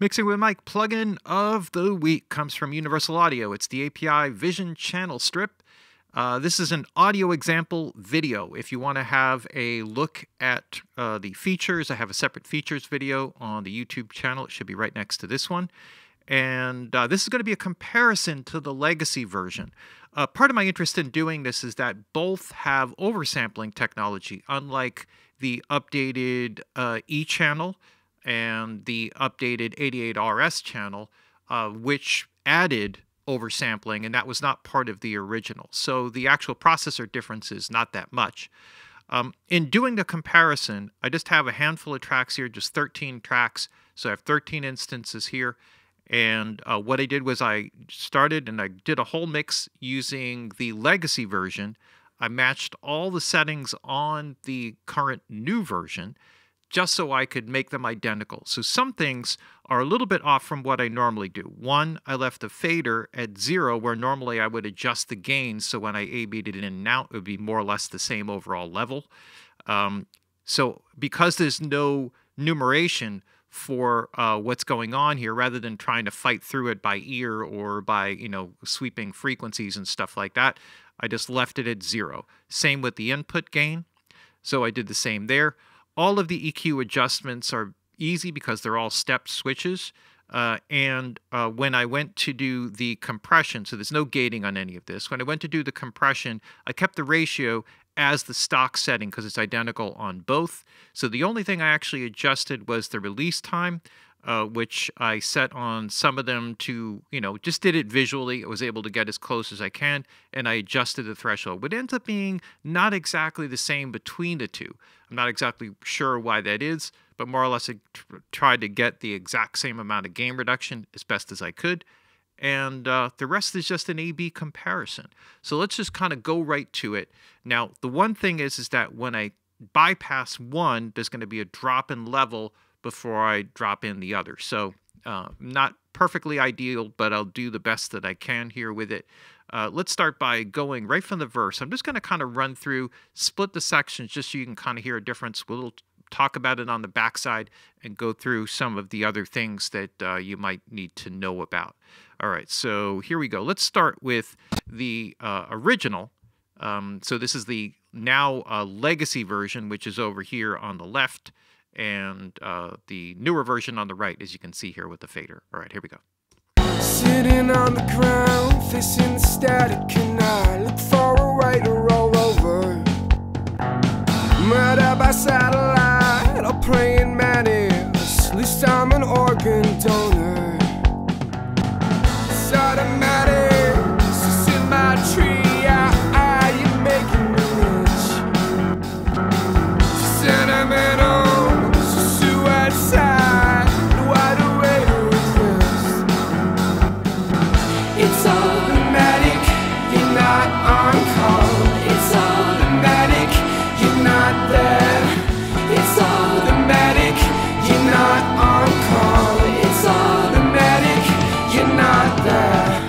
Mixing with Mike plugin of the week comes from Universal Audio. It's the API Vision channel strip. This is an audio example video. If you want to have a look at the features, I have a separate features video on the YouTube channel. It should be right next to this one. And this is going to be a comparison to the legacy version. Part of my interest in doing this is that both have oversampling technology, unlike the updated E channel and the updated 88RS channel, which added oversampling, and that was not part of the original. So the actual processor difference is not that much. In doing the comparison, I just have a handful of tracks here, just 13 tracks. So I have 13 instances here. And what I did was I started and I did a whole mix using the legacy version. I matched all the settings on the current new version just so I could make them identical. So some things are a little bit off from what I normally do. One, I left the fader at 0, where normally I would adjust the gain, so when I A-B'd it in and out, it would be more or less the same overall level. So because there's no numeration for what's going on here, rather than trying to fight through it by ear or by, sweeping frequencies and stuff like that, I just left it at 0. Same with the input gain. So I did the same there. All of the EQ adjustments are easy because they're all step switches. And when I went to do the compression, so there's no gating on any of this. When I went to do the compression, I kept the ratio as the stock setting because it's identical on both. So the only thing I actually adjusted was the release time, which I set on some of them to, just did it visually. I was able to get as close as I can, and I adjusted the threshold. It ends up being not exactly the same between the two. I'm not exactly sure why that is, but more or less I tried to get the exact same amount of gain reduction as best as I could. And the rest is just an A-B comparison. So let's just kind of go right to it. Now, the one thing is that when I bypass one, there's going to be a drop in level before I drop in the other. So not perfectly ideal, but I'll do the best that I can here with it. Let's start by going right from the verse. I'm just going to kind of run through, split the sections just so you can kind of hear a difference. We'll talk about it on the backside and go through some of the other things that you might need to know about. All right, so here we go. Let's start with the original. So this is the now legacy version, which is over here on the left, and the newer version on the right, as you can see here with the fader. All right, here we go. Sitting on the ground, facing the static canal, look for a way to roll over. Murder by satellite, or playing madness, at least I'm an organ donor. It's automatic, it's in my tree, you're making me rich. Sentimental, suicide, wide awake to resist. It's automatic, you're not on call. It's automatic, you're not there. It's automatic, you're not on call. It's automatic, you're not there.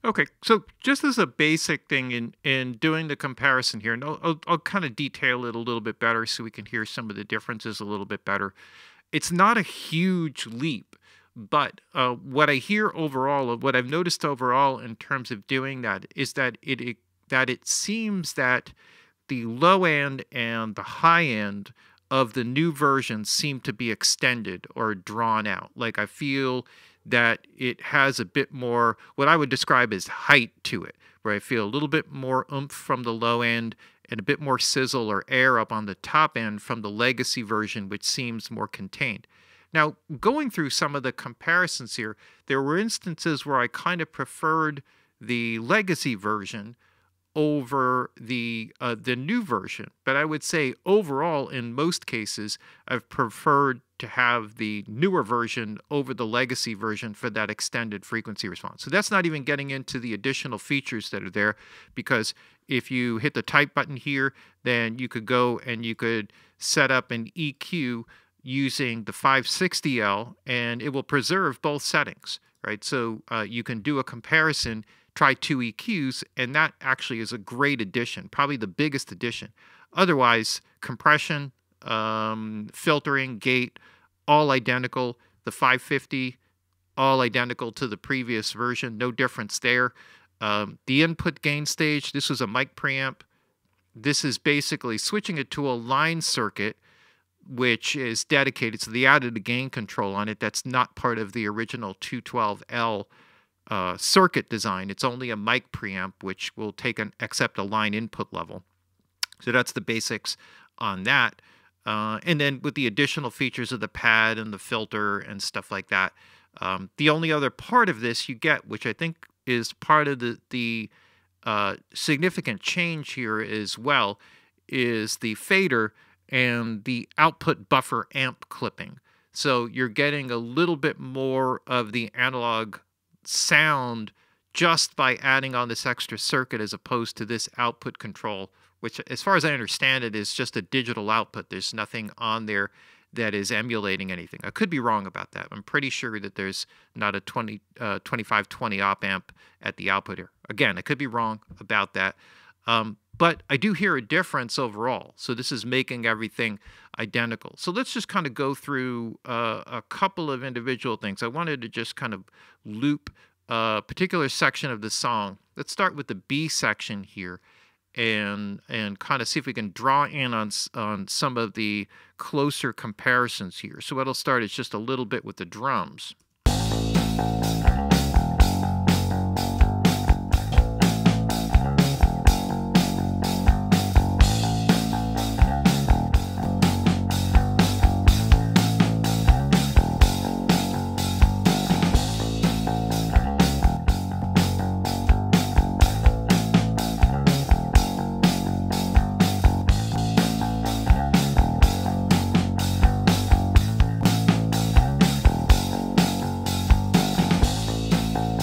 Okay, so just as a basic thing in doing the comparison here, and I'll kind of detail it a little bit better so we can hear some of the differences a little bit better. It's not a huge leap, but what I hear overall, what I've noticed overall in terms of doing that, is that it seems that the low end and the high end of the new version seem to be extended or drawn out. Like I feel that it has a bit more, what I would describe as height to it, where I feel a little bit more oomph from the low end and a bit more sizzle or air up on the top end from the legacy version, which seems more contained. Now, going through some of the comparisons here, there were instances where I kind of preferred the legacy version over the new version, but I would say overall, in most cases, I've preferred to have the newer version over the legacy version for that extended frequency response. So that's not even getting into the additional features that are there, because if you hit the type button here, then you could go and you could set up an EQ using the 560L, and it will preserve both settings, right? So you can do a comparison, try two EQs, and that actually is a great addition, probably the biggest addition. Otherwise, compression, filtering, gate, all identical. The 550, all identical to the previous version, no difference there. The input gain stage, this was a mic preamp. This is basically switching it to a line circuit, which is dedicated. So they added a gain control on it. That's not part of the original 212L circuit design. It's only a mic preamp, which will accept a line input level. So that's the basics on that. And then with the additional features of the pad and the filter and stuff like that. The only other part of this you get, which I think is part of the significant change here as well, is the fader and the output buffer amp clipping. So you're getting a little bit more of the analog sound just by adding on this extra circuit as opposed to this output control, which, as far as I understand it, is just a digital output. There's nothing on there that is emulating anything. I could be wrong about that. I'm pretty sure that there's not a 2520 op amp at the output here. Again, I could be wrong about that. But I do hear a difference overall. So this is making everything identical. So let's just kind of go through a couple of individual things. I wanted to just kind of loop a particular section of the song. Let's start with the B section here and kind of see if we can draw in on some of the closer comparisons here. So what'll start is just a little bit with the drums.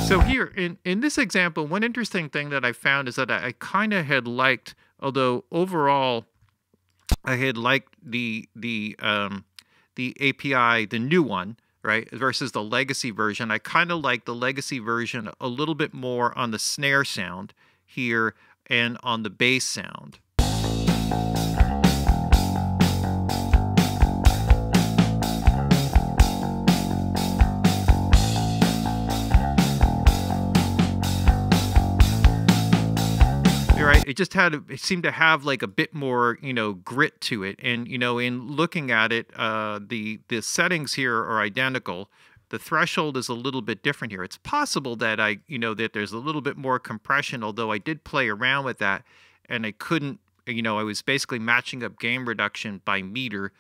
So here, in this example, one interesting thing that I found is that I kind of had liked, although overall I had liked the API, the new one, right, versus the legacy version. I kind of like the legacy version a little bit more on the snare sound here and on the bass sound. Right, it seemed to have like a bit more, grit to it. And, in looking at it, the settings here are identical. The threshold is a little bit different here. It's possible that that there's a little bit more compression, although I did play around with that and I couldn't, I was basically matching up gain reduction by meter.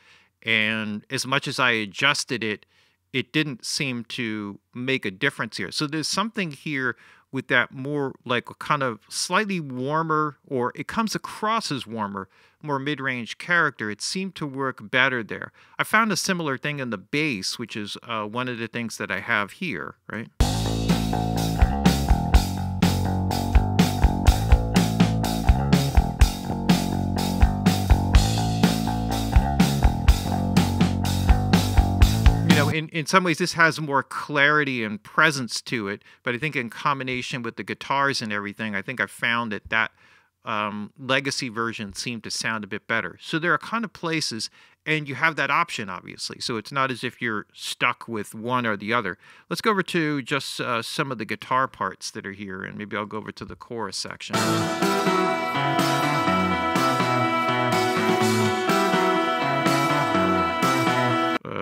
And as much as I adjusted it, it didn't seem to make a difference here. So there's something here with that more like a kind of slightly warmer, or it comes across as warmer, more mid-range character. It seemed to work better there. I found a similar thing in the bass, which is one of the things that I have here, right? In some ways, this has more clarity and presence to it, but I think in combination with the guitars and everything, I think I found that legacy version seemed to sound a bit better. So there are kind of places, and you have that option, obviously. So it's not as if you're stuck with one or the other. Let's go over to just some of the guitar parts that are here, and maybe I'll go over to the chorus section.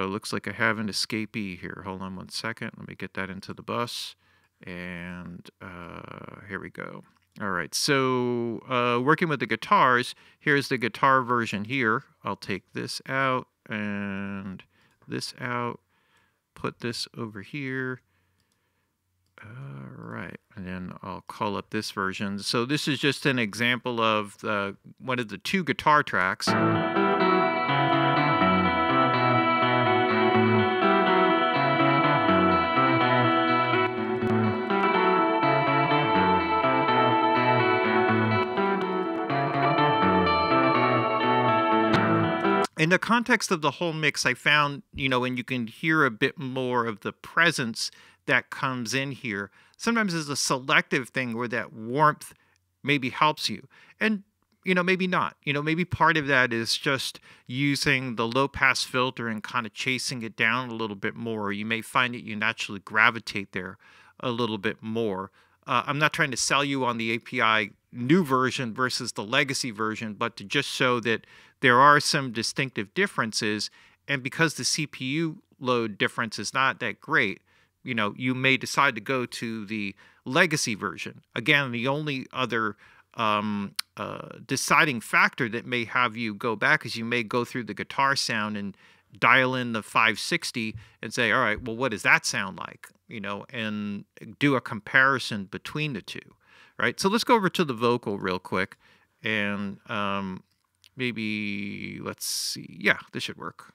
Looks like I have an escapee here. Hold on one second. Let me get that into the bus. And here we go. All right. So working with the guitars, here's the guitar version here. I'll take this out and this out. Put this over here. All right. And then I'll call up this version. So this is just an example of one of the two guitar tracks. in the context of the whole mix, I found, and you can hear a bit more of the presence that comes in here. Sometimes there's a selective thing where that warmth maybe helps you. And, maybe not. Maybe part of that is just using the low pass filter and kind of chasing it down a little bit more. You may find that you naturally gravitate there a little bit more. I'm not trying to sell you on the API new version versus the legacy version, but to just show that there are some distinctive differences. And because the CPU load difference is not that great, you may decide to go to the legacy version. Again, the only other deciding factor that may have you go back is you may go through the guitar sound and dial in the 560 and say, all right, well, what does that sound like? And do a comparison between the two, right? So let's go over to the vocal real quick, and maybe, let's see. Yeah, this should work.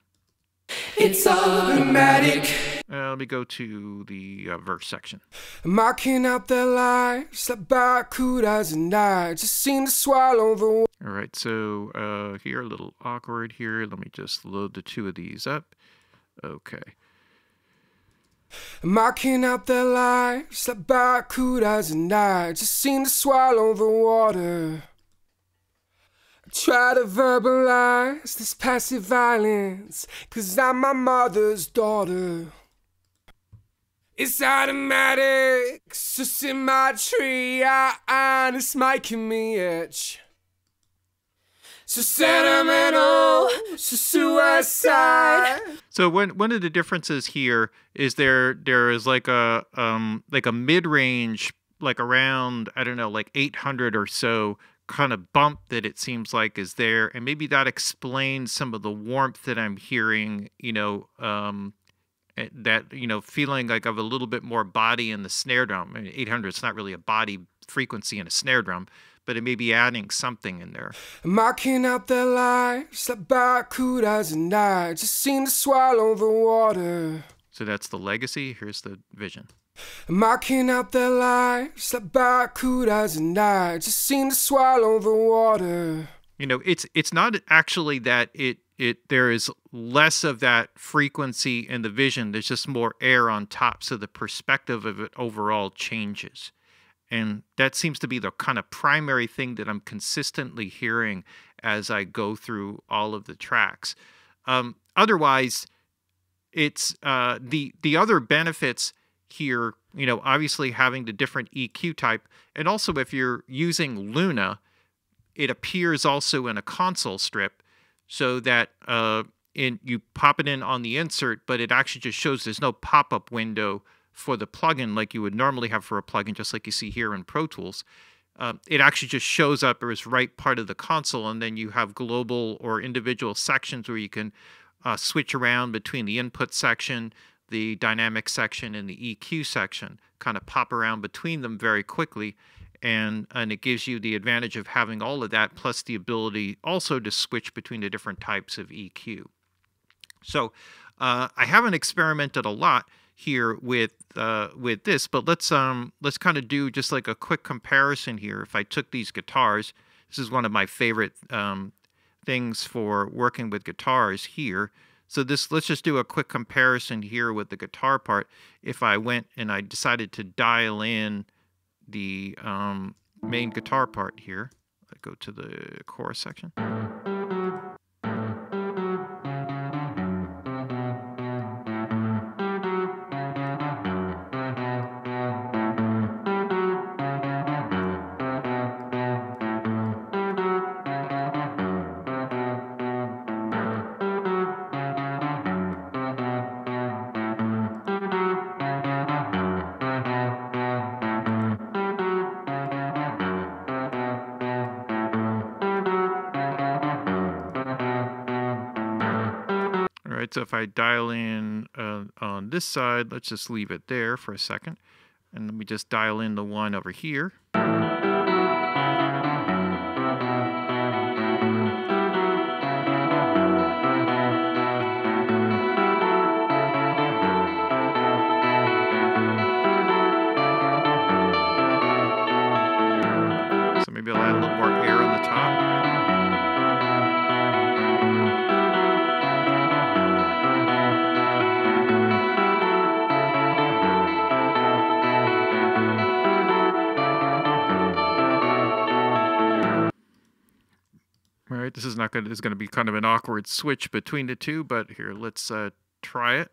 It's automatic. Let me go to the verse section. Marking out their lives like barracudas, and I just seem to swallow the. All right, so here, a little awkward here. Let me just load the two of these up. Okay. Marking out their lives like barracudas, and I just seem to swallow the water. I try to verbalize this passive violence, 'cause I'm my mother's daughter. It's automatic, just in my tree, and it's making me itch. So sentimental, so suicide. So one of the differences here is there is like a mid-range, like around, I don't know, like 800 or so kind of bump that it seems like is there, and maybe that explains some of the warmth that I'm hearing, that, feeling like I have a little bit more body in the snare drum. I mean, 800 is not really a body frequency in a snare drum, but it may be adding something in there. Marking out their lives like barracudas, and I just seem to swallow the water. So that's the legacy. Here's the vision. Marking out their lives like barracudas, and I just seem to swallow the water. It's not actually that there is less of that frequency in the vision. There's just more air on top, so the perspective of it overall changes. And that seems to be the kind of primary thing that I'm consistently hearing as I go through all of the tracks. Otherwise, it's the other benefits here, obviously having the different EQ type. And also if you're using Luna, it appears also in a console strip, so that you pop it in on the insert, but it actually just shows there's no pop-up window for the plugin like you would normally have for a plugin, just like you see here in Pro Tools. It actually just shows up as right part of the console, and then you have global or individual sections where you can switch around between the input section, the dynamic section, and the EQ section, kind of pop around between them very quickly, and it gives you the advantage of having all of that, plus the ability also to switch between the different types of EQ. So I haven't experimented a lot here with this, but let's kind of do just like a quick comparison here. If I took these guitars, this is one of my favorite things for working with guitars here. So let's just do a quick comparison here with the guitar part. If I went and I decided to dial in the main guitar part here, I go to the chorus section. So if I dial in on this side, let's just leave it there for a second. And let me just dial in the one over here. So maybe I'll add a little more air on the top. This is not going to, this is going to be kind of an awkward switch between the two, but here, let's try it.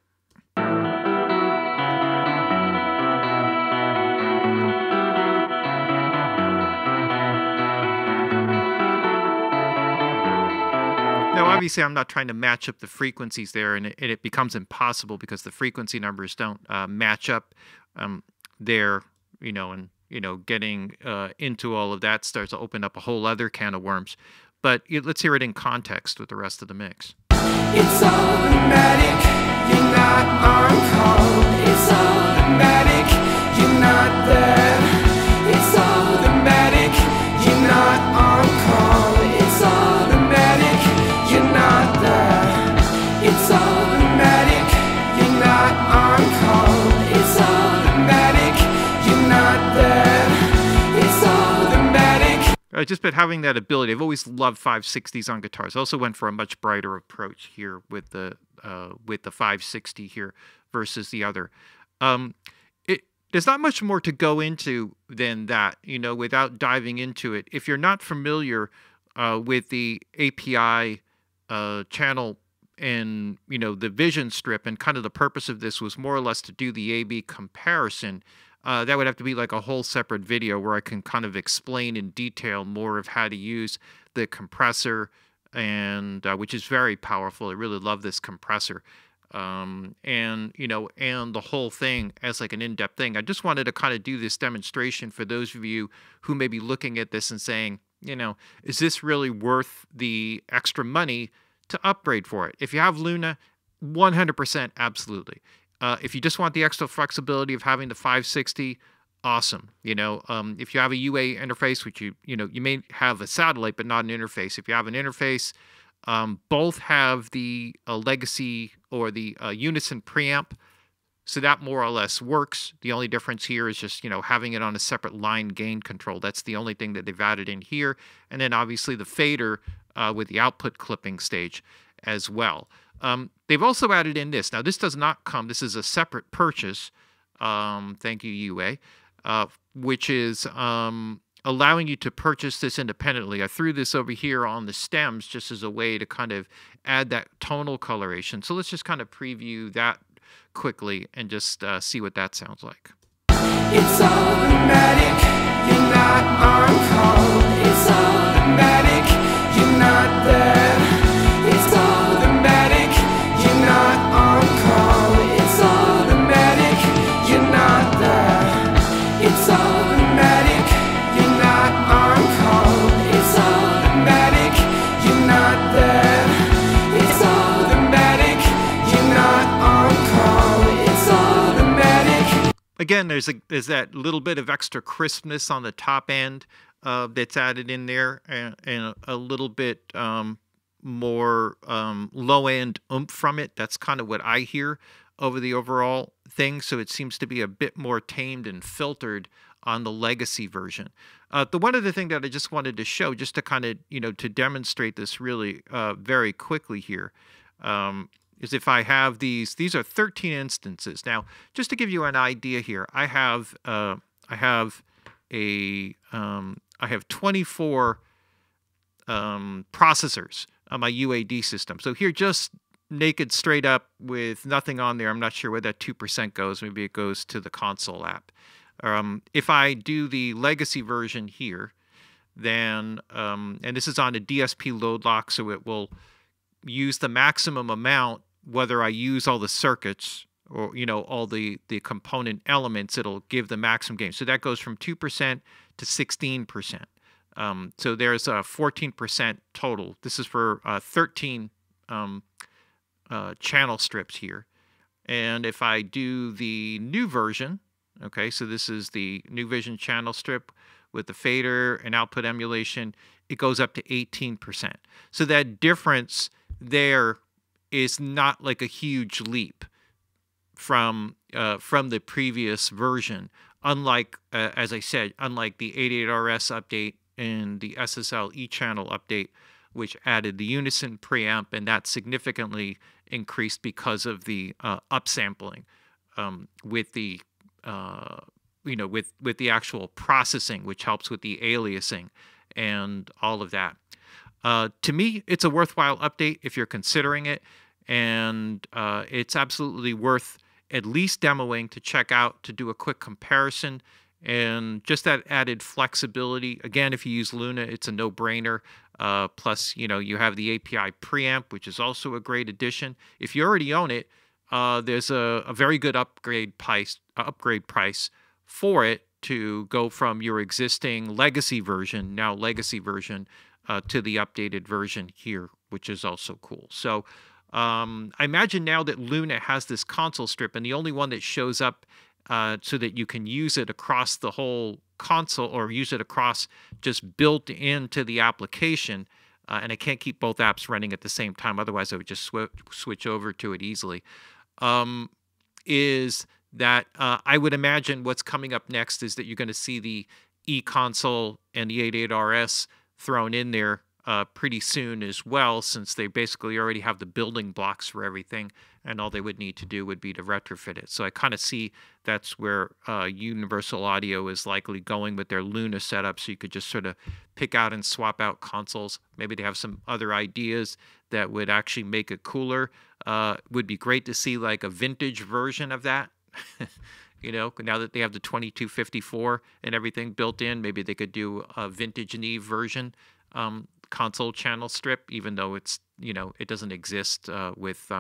Now, obviously, I'm not trying to match up the frequencies there, and it becomes impossible because the frequency numbers don't match up there, and, getting into all of that starts to open up a whole other can of worms. But let's hear it in context with the rest of the mix. It's automatic, you're not on call. It's automatic, you're not there. It's automatic, you're not on call. It's automatic, you're not there. It's automatic, you're not on call. It's automatic, you're not there. It's automatic. Just but having that ability, I've always loved 560s on guitars. I also went for a much brighter approach here with the 560 here versus the other. There's not much more to go into than that, without diving into it. If you're not familiar with the API channel and the Vision strip, and kind of the purpose of this was more or less to do the A/B comparison. That would have to be like a whole separate video where I can kind of explain in detail more of how to use the compressor, and which is very powerful. I really love this compressor, and the whole thing as like an in-depth thing. I just wanted to kind of do this demonstration for those of you who may be looking at this and saying, is this really worth the extra money to upgrade for it? If you have Luna, 100% absolutely. If you just want the extra flexibility of having the 560, awesome. If you have a UA interface, which you may have a satellite but not an interface. If you have an interface, both have the legacy or the Unison Preamp, so that more or less works. The only difference here is just having it on a separate line gain control. That's the only thing that they've added in here, and then obviously the fader with the output clipping stage as well. They've also added in this. Now, this does not come. This is a separate purchase. Thank you, UA, which is allowing you to purchase this independently. I threw this over here on the stems just as a way to kind of add that tonal coloration. So let's just kind of preview that quickly and just see what that sounds like. It's automatic, you're not on call. It's automatic, you're not there. It's automatic, you're not on call. It's automatic, you're not there. It's automatic, you're not on call. It's automatic, you're not there. It's automatic, you're not on call. It's automatic. Again, there's that little bit of extra crispness on the top end that's added in there, and a little bit more low-end oomph from it. That's kind of what I hear over the overall thing. So it seems to be a bit more tamed and filtered on the legacy version. The one other thing that I just wanted to show, just to kind of, to demonstrate this really very quickly here, is if I have these are 13 instances. Now, just to give you an idea here, I have 24 processors on my UAD system. So here, just naked, straight up, with nothing on there. I'm not sure where that 2% goes. Maybe it goes to the console app. If I do the legacy version here, then, and this is on a DSP load lock, so it will use the maximum amount, whether I use all the circuits or, all the component elements, it'll give the maximum gain. So that goes from 2% to 16%. So there's a 14% total. This is for 13 channel strips here. And if I do the new version, okay, so this is the Nuvision channel strip with the fader and output emulation, it goes up to 18%. So that difference there is not like a huge leap from the previous version. Unlike, as I said, unlike the 88RS update and the SSL E-channel update, which added the Unison Preamp, and that significantly increased because of the upsampling with the with the actual processing, which helps with the aliasing and all of that. To me, it's a worthwhile update if you're considering it, and it's absolutely worth at least demoing to check out, to do a quick comparison, and just that added flexibility. Again, if you use Luna, it's a no-brainer. Plus, you have the API preamp, which is also a great addition. If you already own it, there's a very good upgrade price for it to go from your existing legacy version, to the updated version here, which is also cool. So I imagine now that Luna has this console strip, and the only one that shows up so that you can use it across the whole console, or use it across just built into the application, and I can't keep both apps running at the same time, otherwise I would just switch over to it easily, is that I would imagine what's coming up next is that you're going to see the eConsole and the 88RS thrown in there pretty soon as well, since they basically already have the building blocks for everything, and all they would need to do would be to retrofit it. So I kind of see that's where Universal Audio is likely going with their Luna setup, so you could just sort of pick out and swap out consoles. Maybe they have some other ideas that would actually make it cooler. Would be great to see like a vintage version of that. Now that they have the 2254 and everything built in, maybe they could do a vintage Neve version console channel strip, even though it's, it doesn't exist with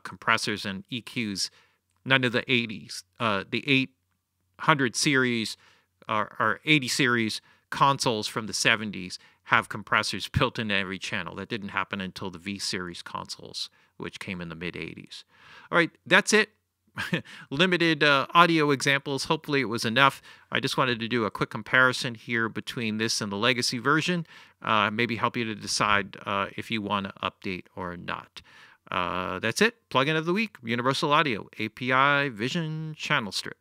compressors and EQs. None of the 80s, the 800 series or 80 series consoles from the 70s have compressors built into every channel. That didn't happen until the V series consoles, which came in the mid 80s. All right, that's it. Limited audio examples. Hopefully it was enough. I just wanted to do a quick comparison here between this and the legacy version. Maybe help you to decide if you want to update or not. That's it. Plugin of the week, Universal Audio, API Vision Channel Strip.